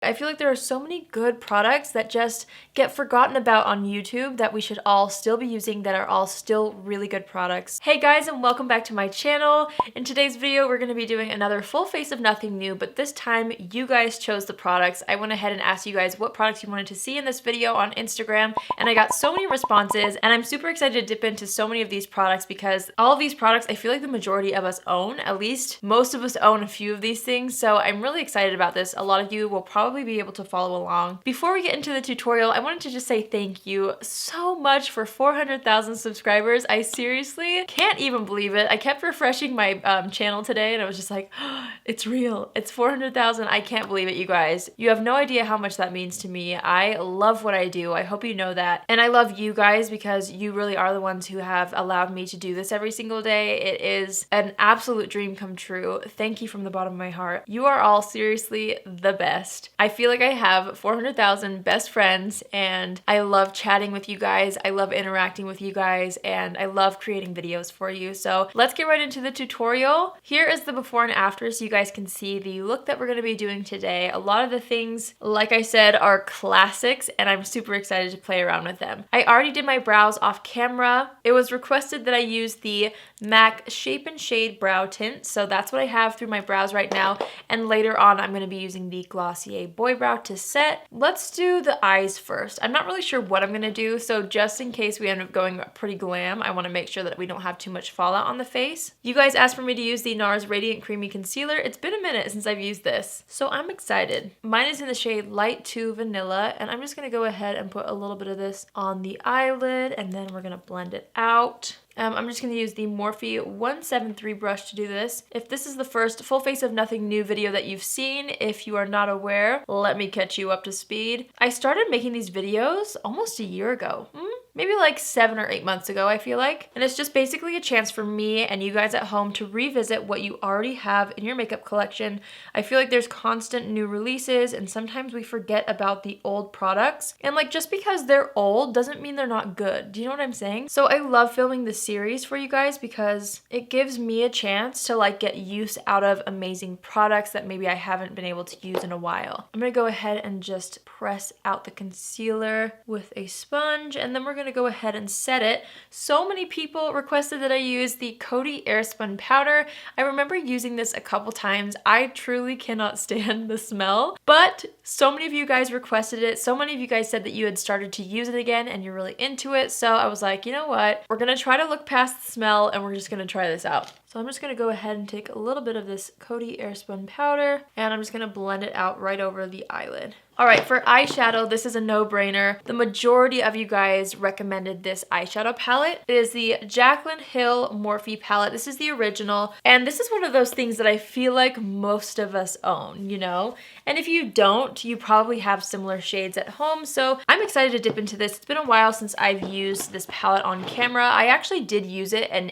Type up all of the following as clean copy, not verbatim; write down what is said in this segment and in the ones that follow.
I feel like there are so many good products that just get forgotten about on YouTube that we should all still be using, that are all still really good products. Hey guys, and welcome back to my channel. In today's video, we're going to be doing another full face of nothing new, but this time you guys chose the products. I went ahead and asked you guys what products you wanted to see in this video on Instagram, and I got so many responses, and I'm super excited to dip into so many of these products because all of these products, I feel like the majority of us own. At least most of us own a few of these things, so I'm really excited about this. A lot of you will probably be able to follow along. Before we get into the tutorial, I wanted to just say thank you so much for 400,000 subscribers. I seriously can't even believe it. I kept refreshing my channel today and I was just like, oh, it's real. It's 400,000. I can't believe it, you guys. You have no idea how much that means to me. I love what I do. I hope you know that. And I love you guys because you really are the ones who have allowed me to do this every single day. It is an absolute dream come true. Thank you from the bottom of my heart. You are all seriously the best. I feel like I have 400,000 best friends and I love chatting with you guys. I love interacting with you guys and I love creating videos for you. So let's get right into the tutorial. Here is the before and after so you guys can see the look that we're going to be doing today. A lot of the things, like I said, are classics and I'm super excited to play around with them. I already did my brows off camera. It was requested that I use the MAC Shape and Shade Brow Tint. So that's what I have through my brows right now. And later on, I'm going to be using the Glossier Boy Brow to set. Let's do the eyes first. I'm not really sure what I'm going to do. So just in case we end up going pretty glam, I want to make sure that we don't have too much fallout on the face. You guys asked for me to use the NARS Radiant Creamy Concealer. It's been a minute since I've used this, so I'm excited. Mine is in the shade Light 2 Vanilla, and I'm just going to go ahead and put a little bit of this on the eyelid, and then we're going to blend it out. I'm just going to use the Morphe 173 brush to do this. If this is the first full face of nothing new video that you've seen, if you are not aware, let me catch you up to speed. I started making these videos almost a year ago. Maybe like 7 or 8 months ago, I feel like. And it's just basically a chance for me and you guys at home to revisit what you already have in your makeup collection. I feel like there's constant new releases and sometimes we forget about the old products. And like just because they're old doesn't mean they're not good. Do you know what I'm saying? So I love filming this series for you guys because it gives me a chance to like get use out of amazing products that maybe I haven't been able to use in a while. I'm gonna go ahead and just press out the concealer with a sponge and then we're gonna go ahead and set it. So many people requested that I use the Coty Airspun powder. I remember using this a couple times. I truly cannot stand the smell, but so many of you guys requested it. So many of you guys said that you had started to use it again and you're really into it. So I was like, you know what? We're gonna try to look past the smell and we're just gonna try this out. So I'm just gonna go ahead and take a little bit of this Coty Airspun powder and I'm just gonna blend it out right over the eyelid. All right, for eyeshadow, this is a no-brainer. The majority of you guys recommended this eyeshadow palette. It is the Jaclyn Hill Morphe palette. This is the original, and this is one of those things that I feel like most of us own, you know? And if you don't, you probably have similar shades at home, so I'm excited to dip into this. It's been a while since I've used this palette on camera. I actually did use it in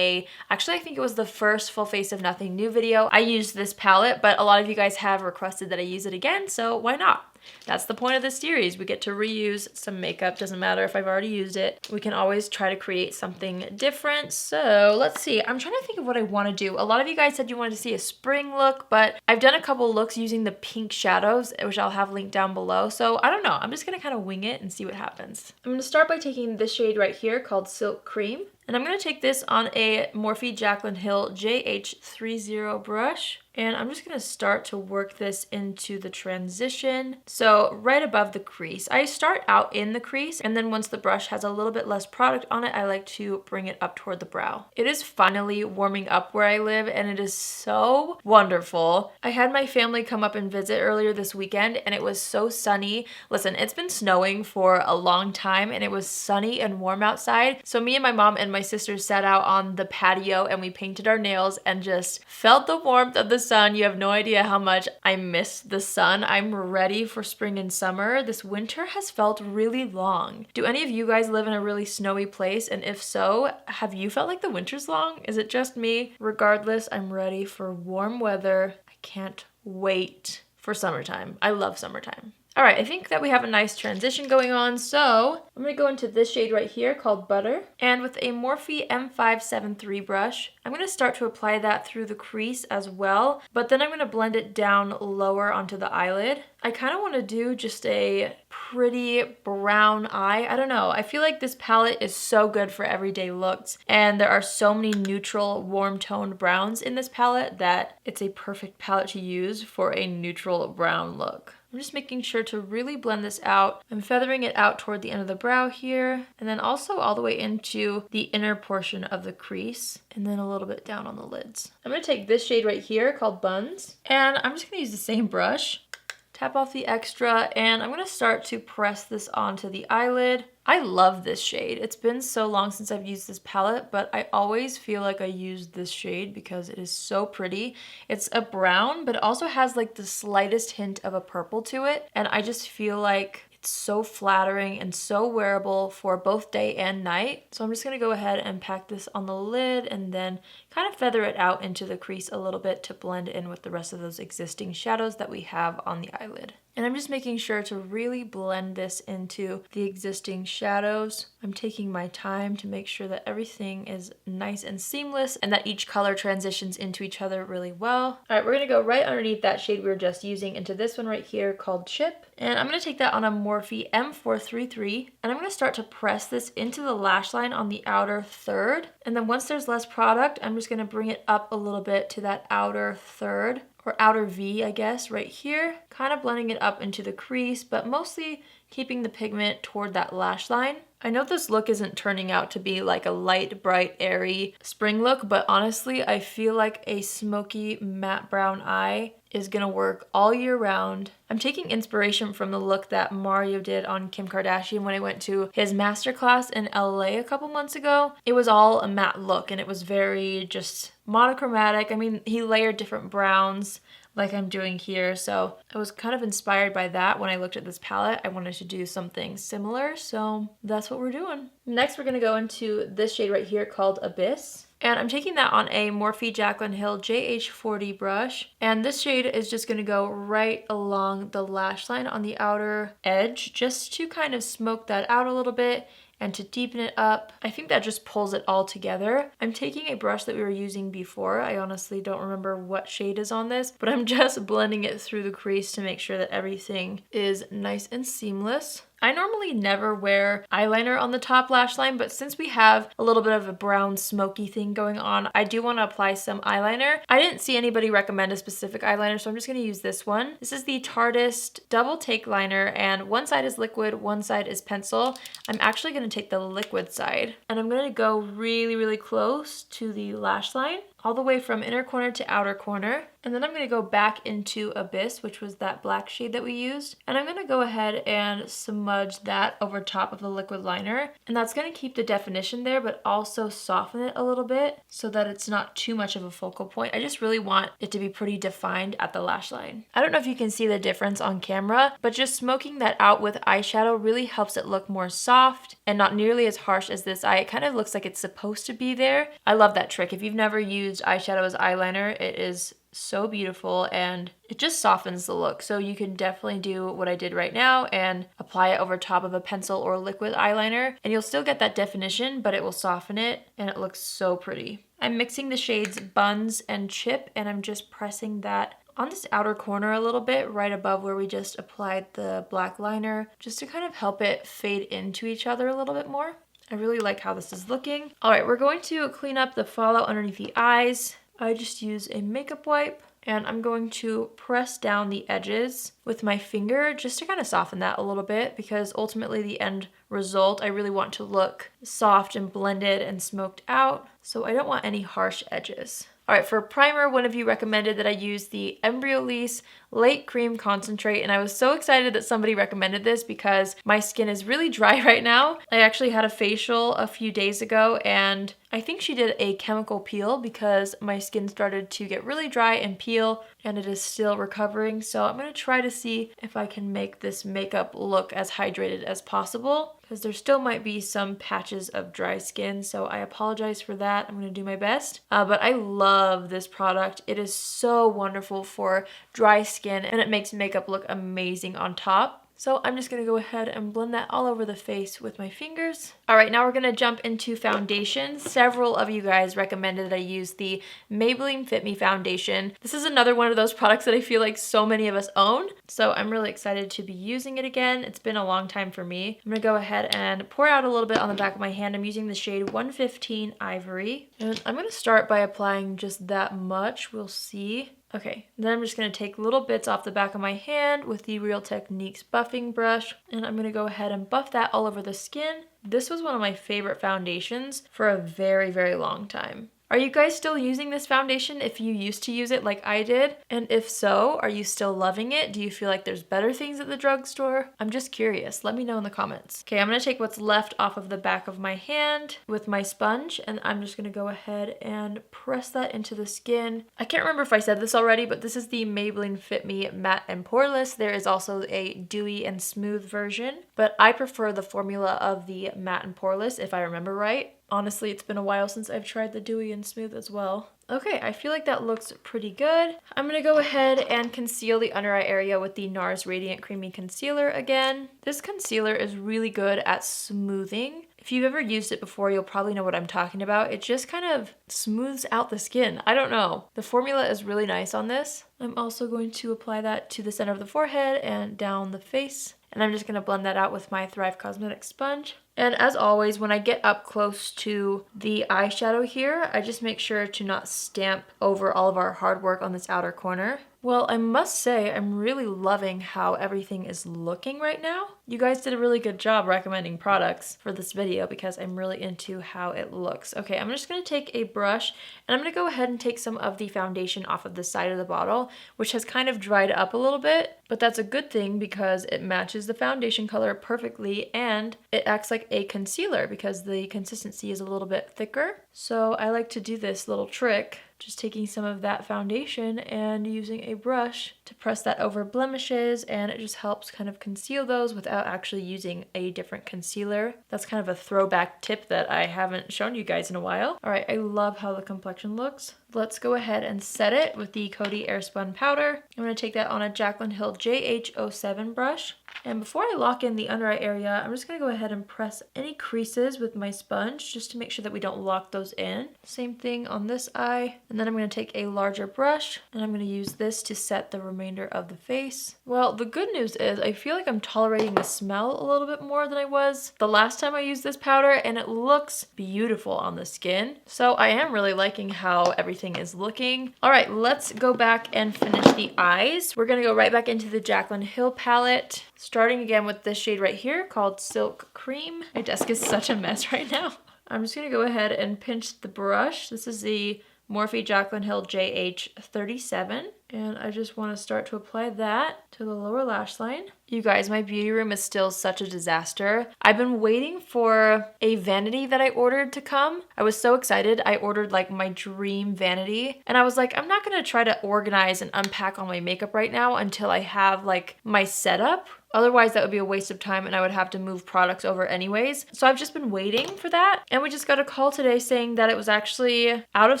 actually I think it was the first full face of nothing new video. I used this palette, but a lot of you guys have requested that I use it again, so why not? That's the point of this series. We get to reuse some makeup. Doesn't matter if I've already used it. We can always try to create something different. So let's see. I'm trying to think of what I want to do. A lot of you guys said you wanted to see a spring look, but I've done a couple looks using the pink shadows, which I'll have linked down below. So I don't know. I'm just going to kind of wing it and see what happens. I'm going to start by taking this shade right here called Silk Cream. And I'm going to take this on a Morphe Jaclyn Hill JH30 brush. And I'm just gonna start to work this into the transition. So right above the crease. I start out in the crease and then once the brush has a little bit less product on it, I like to bring it up toward the brow. It is finally warming up where I live and it is so wonderful. I had my family come up and visit earlier this weekend and it was so sunny. Listen, it's been snowing for a long time and it was sunny and warm outside. So me and my mom and my sisters sat out on the patio and we painted our nails and just felt the warmth of the sun. You have no idea how much I miss the sun. I'm ready for spring and summer. This winter has felt really long. Do any of you guys live in a really snowy place? And if so, have you felt like the winter's long? Is it just me? Regardless, I'm ready for warm weather. I can't wait for summertime. I love summertime. All right, I think that we have a nice transition going on, so I'm going to go into this shade right here called Butter. And with a Morphe M573 brush, I'm going to start to apply that through the crease as well, but then I'm going to blend it down lower onto the eyelid. I kind of want to do just a pretty brown eye. I don't know. I feel like this palette is so good for everyday looks, and there are so many neutral, warm-toned browns in this palette that it's a perfect palette to use for a neutral brown look. I'm just making sure to really blend this out. I'm feathering it out toward the end of the brow here, and then also all the way into the inner portion of the crease, and then a little bit down on the lids. I'm going to take this shade right here called Buns, and I'm just going to use the same brush, tap off the extra, and I'm going to start to press this onto the eyelid. I love this shade. It's been so long since I've used this palette, but I always feel like I use this shade because it is so pretty. It's a brown, but it also has like the slightest hint of a purple to it, and I just feel like it's so flattering and so wearable for both day and night. So I'm just going to go ahead and pack this on the lid and then kind of feather it out into the crease a little bit to blend in with the rest of those existing shadows that we have on the eyelid. And I'm just making sure to really blend this into the existing shadows. I'm taking my time to make sure that everything is nice and seamless and that each color transitions into each other really well. All right, we're gonna go right underneath that shade we were just using into this one right here called Chip. And I'm gonna take that on a Morphe M433, and I'm gonna start to press this into the lash line on the outer third. And then once there's less product, I'm just gonna bring it up a little bit to that outer third, or outer V, I guess, right here. Kind of blending it up into the crease, but mostly keeping the pigment toward that lash line. I know this look isn't turning out to be like a light, bright, airy spring look, but honestly, I feel like a smoky matte brown eye is gonna work all year round. I'm taking inspiration from the look that Mario did on Kim Kardashian when I went to his masterclass in LA a couple months ago. It was all a matte look and it was very just monochromatic. I mean, he layered different browns like I'm doing here, so I was kind of inspired by that when I looked at this palette. I wanted to do something similar, so that's what we're doing. Next, we're gonna go into this shade right here called Abyss. And I'm taking that on a Morphe Jaclyn Hill JH40 brush. And this shade is just going to go right along the lash line on the outer edge, just to kind of smoke that out a little bit and to deepen it up. I think that just pulls it all together. I'm taking a brush that we were using before. I honestly don't remember what shade is on this, but I'm just blending it through the crease to make sure that everything is nice and seamless. I normally never wear eyeliner on the top lash line, but since we have a little bit of a brown smoky thing going on, I do want to apply some eyeliner. I didn't see anybody recommend a specific eyeliner, so I'm just going to use this one. This is the Tarteist Double Take Liner, and one side is liquid, one side is pencil. I'm actually going to take the liquid side, and I'm going to go really, really close to the lash line, all the way from inner corner to outer corner. And then I'm going to go back into Abyss, which was that black shade that we used. And I'm going to go ahead and smudge that over top of the liquid liner. And that's going to keep the definition there, but also soften it a little bit so that it's not too much of a focal point. I just really want it to be pretty defined at the lash line. I don't know if you can see the difference on camera, but just smoking that out with eyeshadow really helps it look more soft and not nearly as harsh as this eye. It kind of looks like it's supposed to be there. I love that trick. If you've never used eyeshadow as eyeliner, it is so beautiful and it just softens the look. So you can definitely do what I did right now and apply it over top of a pencil or liquid eyeliner, and you'll still get that definition, but it will soften it and it looks so pretty. I'm mixing the shades Buns and Chip, and I'm just pressing that on this outer corner a little bit, right above where we just applied the black liner, just to kind of help it fade into each other a little bit more. I really like how this is looking. All right, we're going to clean up the fallout underneath the eyes. I just use a makeup wipe, and I'm going to press down the edges with my finger just to kind of soften that a little bit, because ultimately the end result, I really want to look soft and blended and smoked out, so I don't want any harsh edges. All right, for primer, one of you recommended that I use the Embryolisse Late Cream Concentrate, and I was so excited that somebody recommended this because my skin is really dry right now. I actually had a facial a few days ago, and I think she did a chemical peel because my skin started to get really dry and peel, and it is still recovering. So I'm going to try to see if I can make this makeup look as hydrated as possible, because there still might be some patches of dry skin, so I apologize for that. I'm going to do my best. But I love this product. It is so wonderful for dry skin, and it makes makeup look amazing on top. So I'm just going to go ahead and blend that all over the face with my fingers. All right, now we're going to jump into foundation. Several of you guys recommended that I use the Maybelline Fit Me foundation. This is another one of those products that I feel like so many of us own. So I'm really excited to be using it again. It's been a long time for me. I'm going to go ahead and pour out a little bit on the back of my hand. I'm using the shade 115 Ivory. And I'm going to start by applying just that much. We'll see. Okay, then I'm just going to take little bits off the back of my hand with the Real Techniques buffing brush, and I'm going to go ahead and buff that all over the skin. This was one of my favorite foundations for a very, very long time. Are you guys still using this foundation if you used to use it like I did? And if so, are you still loving it? Do you feel like there's better things at the drugstore? I'm just curious. Let me know in the comments. Okay, I'm going to take what's left off of the back of my hand with my sponge, and I'm just going to go ahead and press that into the skin. I can't remember if I said this already, but this is the Maybelline Fit Me Matte and Poreless. There is also a dewy and smooth version, but I prefer the formula of the matte and poreless if I remember right. Honestly, it's been a while since I've tried the dewy and smooth as well. Okay, I feel like that looks pretty good. I'm going to go ahead and conceal the under eye area with the NARS Radiant Creamy Concealer again. This concealer is really good at smoothing. If you've ever used it before, you'll probably know what I'm talking about. It just kind of smooths out the skin. I don't know. The formula is really nice on this. I'm also going to apply that to the center of the forehead and down the face. And I'm just going to blend that out with my Thrive Cosmetics sponge. And as always, when I get up close to the eyeshadow here, I just make sure to not stamp over all of our hard work on this outer corner. Well, I must say I'm really loving how everything is looking right now. You guys did a really good job recommending products for this video because I'm really into how it looks. Okay, I'm just going to take a brush and I'm going to go ahead and take some of the foundation off of the side of the bottle, which has kind of dried up a little bit, but that's a good thing because it matches the foundation color perfectly and it acts like a concealer because the consistency is a little bit thicker. So I like to do this little trick, just taking some of that foundation and using a brush to press that over blemishes, and it just helps kind of conceal those without actually using a different concealer. That's kind of a throwback tip that I haven't shown you guys in a while. All right, I love how the complexion looks. Let's go ahead and set it with the Coty Airspun powder. I'm going to take that on a Jaclyn Hill JH07 brush. And before I lock in the under eye area, I'm just going to go ahead and press any creases with my sponge just to make sure that we don't lock those in. Same thing on this eye. And then I'm going to take a larger brush and I'm going to use this to set the remainder of the face. Well, the good news is I feel like I'm tolerating the smell a little bit more than I was the last time I used this powder, and it looks beautiful on the skin. So I am really liking how everything is looking. All right, let's go back and finish the eyes. We're going to go right back into the Jaclyn Hill palette, starting again with this shade right here called Silk Cream. My desk is such a mess right now. I'm just going to go ahead and pinch the brush. This is the Morphe Jaclyn Hill JH37. And I just want to start to apply that to the lower lash line. You guys, my beauty room is still such a disaster. I've been waiting for a vanity that I ordered to come. I was so excited. I ordered like my dream vanity. And I was like, I'm not going to try to organize and unpack all my makeup right now until I have like my setup. Otherwise, that would be a waste of time and I would have to move products over anyways. So I've just been waiting for that. And we just got a call today saying that it was actually out of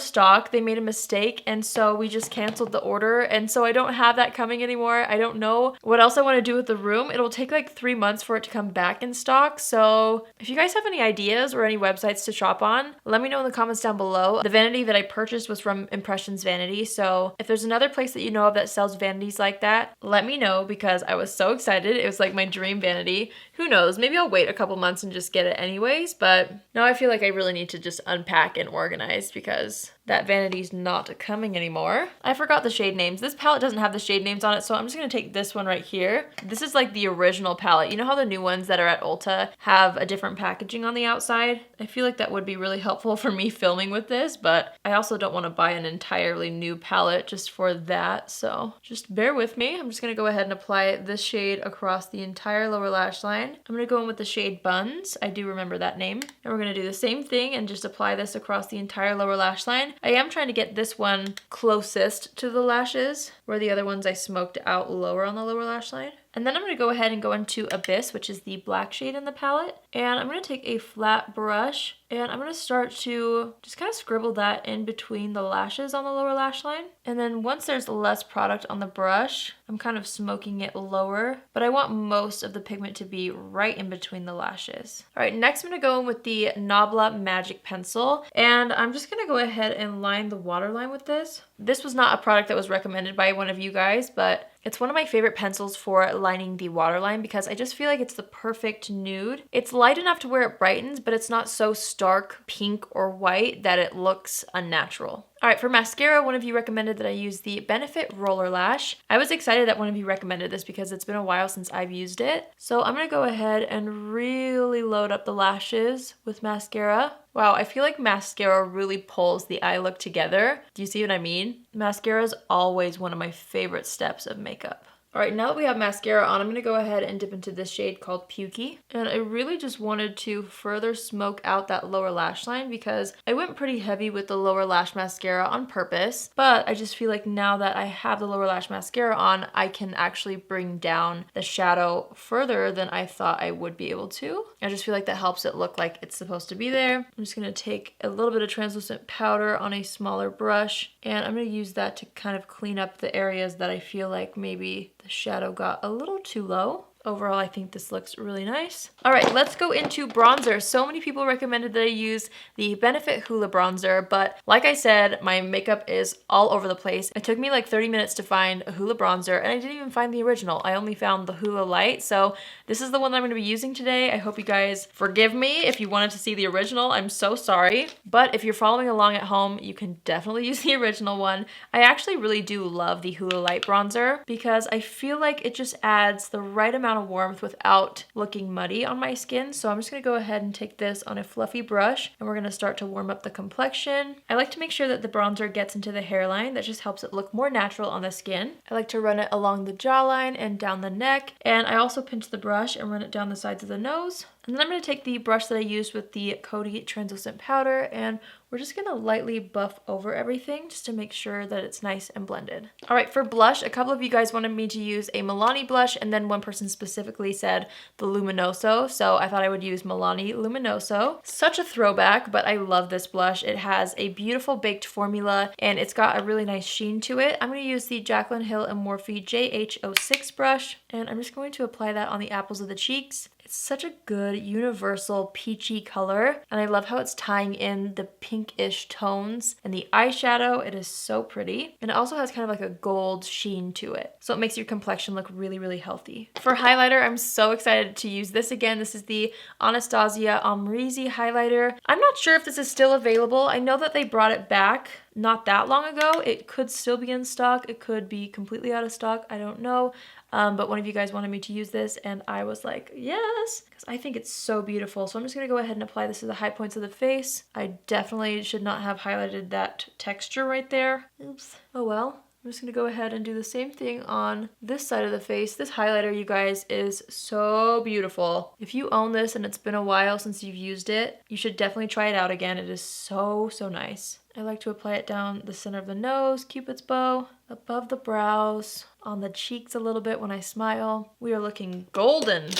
stock. They made a mistake. And so we just canceled the order. And so I don't have that coming anymore. I don't know what else I want to do with the room. It'll take like 3 months for it to come back in stock. So if you guys have any ideas or any websites to shop on, let me know in the comments down below. The vanity that I purchased was from Impressions Vanity. So if there's another place that you know of that sells vanities like that, let me know because I was so excited. It was like my dream vanity. Who knows? Maybe I'll wait a couple months and just get it anyways. But now I feel like I really need to just unpack and organize because that vanity's not coming anymore. I forgot the shade names. This palette doesn't have the shade names on it, so I'm just gonna take this one right here. This is like the original palette. You know how the new ones that are at Ulta have a different packaging on the outside? I feel like that would be really helpful for me filming with this, but I also don't want to buy an entirely new palette just for that, so just bear with me. I'm just gonna go ahead and apply this shade across the entire lower lash line. I'm gonna go in with the shade Buns. I do remember that name. And we're gonna do the same thing and just apply this across the entire lower lash line. I am trying to get this one closest to the lashes, where the other ones I smoked out lower on the lower lash line. And then I'm going to go ahead and go into Abyss, which is the black shade in the palette. And I'm going to take a flat brush and I'm going to start to just kind of scribble that in between the lashes on the lower lash line. And then once there's less product on the brush, I'm kind of smoking it lower, but I want most of the pigment to be right in between the lashes. All right, next I'm going to go in with the Nabla Magic Pencil, and I'm just going to go ahead and line the waterline with this. This was not a product that was recommended by one of you guys, but it's one of my favorite pencils for lining the waterline because I just feel like it's the perfect nude. It's light enough to where it brightens, but it's not so stark pink or white that it looks unnatural. All right, for mascara, one of you recommended that I use the Benefit Roller Lash. I was excited that one of you recommended this because it's been a while since I've used it. So I'm gonna go ahead and really load up the lashes with mascara. Wow, I feel like mascara really pulls the eye look together. Do you see what I mean? Mascara is always one of my favorite steps of makeup. All right, now that we have mascara on, I'm gonna go ahead and dip into this shade called Pukey. And I really just wanted to further smoke out that lower lash line because I went pretty heavy with the lower lash mascara on purpose, but I just feel like now that I have the lower lash mascara on, I can actually bring down the shadow further than I thought I would be able to. I just feel like that helps it look like it's supposed to be there. I'm just gonna take a little bit of translucent powder on a smaller brush, and I'm gonna use that to kind of clean up the areas that I feel like maybe the shadow got a little too low. Overall, I think this looks really nice. All right, let's go into bronzer. So many people recommended that I use the Benefit Hoola bronzer, but like I said, my makeup is all over the place. It took me like 30 minutes to find a Hoola bronzer, and I didn't even find the original. I only found the Hoola Light, so this is the one that I'm gonna be using today. I hope you guys forgive me if you wanted to see the original. I'm so sorry. But if you're following along at home, you can definitely use the original one. I actually really do love the Hoola Light bronzer because I feel like it just adds the right amount of warmth without looking muddy on my skin. So I'm just gonna go ahead and take this on a fluffy brush and we're gonna start to warm up the complexion. I like to make sure that the bronzer gets into the hairline. That just helps it look more natural on the skin. I like to run it along the jawline and down the neck. And I also pinch the brush and run it down the sides of the nose. And then I'm going to take the brush that I used with the Coty translucent powder and we're just going to lightly buff over everything just to make sure that it's nice and blended. All right, for blush, a couple of you guys wanted me to use a Milani blush and then one person specifically said the Luminoso. So I thought I would use Milani Luminoso. Such a throwback, but I love this blush. It has a beautiful baked formula and it's got a really nice sheen to it. I'm going to use the Jaclyn Hill and Morphe JH06 brush and I'm just going to apply that on the apples of the cheeks. It's such a good universal peachy color and I love how it's tying in the pinkish tones and the eyeshadow. It is so pretty and it also has kind of like a gold sheen to it. So it makes your complexion look really, really healthy. For highlighter, I'm so excited to use this again. This is the Anastasia Amrezy highlighter. I'm not sure if this is still available. I know that they brought it back not that long ago. It could still be in stock. It could be completely out of stock. I don't know. But one of you guys wanted me to use this and I was like, yes, because I think it's so beautiful. So I'm just gonna go ahead and apply this to the high points of the face. I definitely should not have highlighted that texture right there. Oops, oh well. I'm just gonna go ahead and do the same thing on this side of the face. This highlighter, you guys, is so beautiful. If you own this and it's been a while since you've used it, you should definitely try it out again. It is so, so nice. I like to apply it down the center of the nose, Cupid's bow, above the brows, on the cheeks a little bit when I smile. We are looking golden.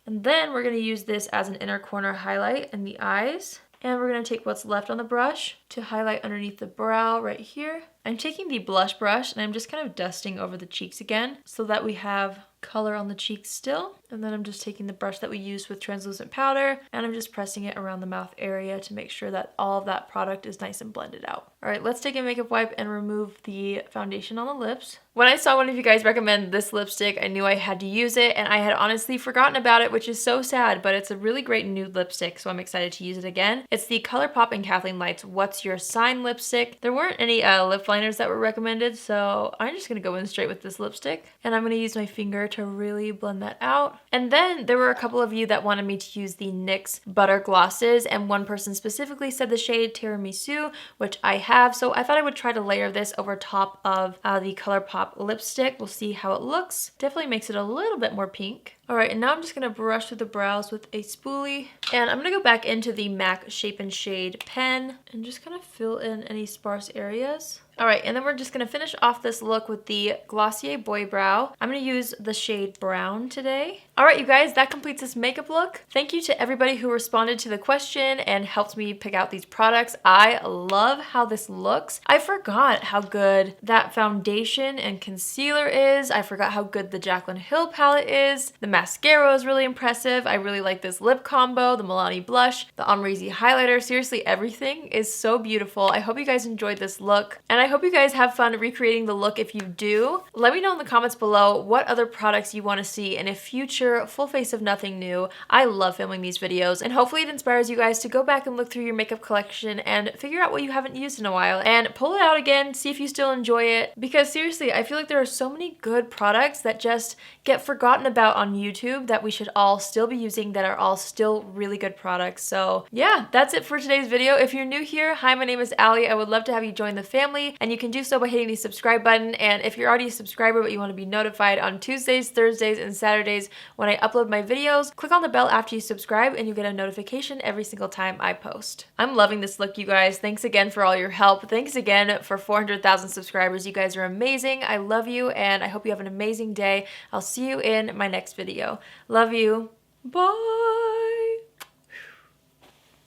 And then we're gonna use this as an inner corner highlight in the eyes. And we're gonna take what's left on the brush to highlight underneath the brow right here. I'm taking the blush brush and I'm just kind of dusting over the cheeks again so that we have color on the cheeks still. And then I'm just taking the brush that we used with translucent powder and I'm just pressing it around the mouth area to make sure that all of that product is nice and blended out. All right, let's take a makeup wipe and remove the foundation on the lips. When I saw one of you guys recommend this lipstick, I knew I had to use it and I had honestly forgotten about it, which is so sad, but it's a really great nude lipstick, so I'm excited to use it again. It's the ColourPop and Kathleen Light's What's Your Sign lipstick. There weren't any lip liners that were recommended, so I'm just gonna go in straight with this lipstick and I'm gonna use my finger to really blend that out. And then there were a couple of you that wanted me to use the NYX Butter Glosses, and one person specifically said the shade Tiramisu, which I have, so I thought I would try to layer this over top of the ColourPop lipstick. We'll see how it looks. Definitely makes it a little bit more pink. All right, and now I'm just gonna brush through the brows with a spoolie. And I'm gonna go back into the MAC Shape and Shade pen and just kind of fill in any sparse areas. All right, and then we're just gonna finish off this look with the Glossier Boy Brow. I'm gonna use the shade Brown today. All right, you guys, that completes this makeup look. Thank you to everybody who responded to the question and helped me pick out these products. I love how this looks. I forgot how good that foundation and concealer is. I forgot how good the Jaclyn Hill palette is. The mascara is really impressive. I really like this lip combo, the Milani blush, the Amrezy highlighter. Seriously, everything is so beautiful. I hope you guys enjoyed this look, and I hope you guys have fun recreating the look if you do. Let me know in the comments below what other products you want to see in a future full face of nothing new. I love filming these videos, and hopefully it inspires you guys to go back and look through your makeup collection and figure out what you haven't used in a while and pull it out again, see if you still enjoy it. Because seriously, I feel like there are so many good products that just get forgotten about on YouTube that we should all still be using, that are all still really good products. So yeah, that's it for today's video. If you're new here, hi, my name is Allie. I would love to have you join the family, and you can do so by hitting the subscribe button. And if you're already a subscriber but you want to be notified on Tuesdays, Thursdays, and Saturdays when I upload my videos, click on the bell after you subscribe and you get a notification every single time I post. I'm loving this look, you guys. Thanks again for all your help. Thanks again for 400,000 subscribers. You guys are amazing. I love you, and I hope you have an amazing day. I'll see you in my next video. Love you. Bye.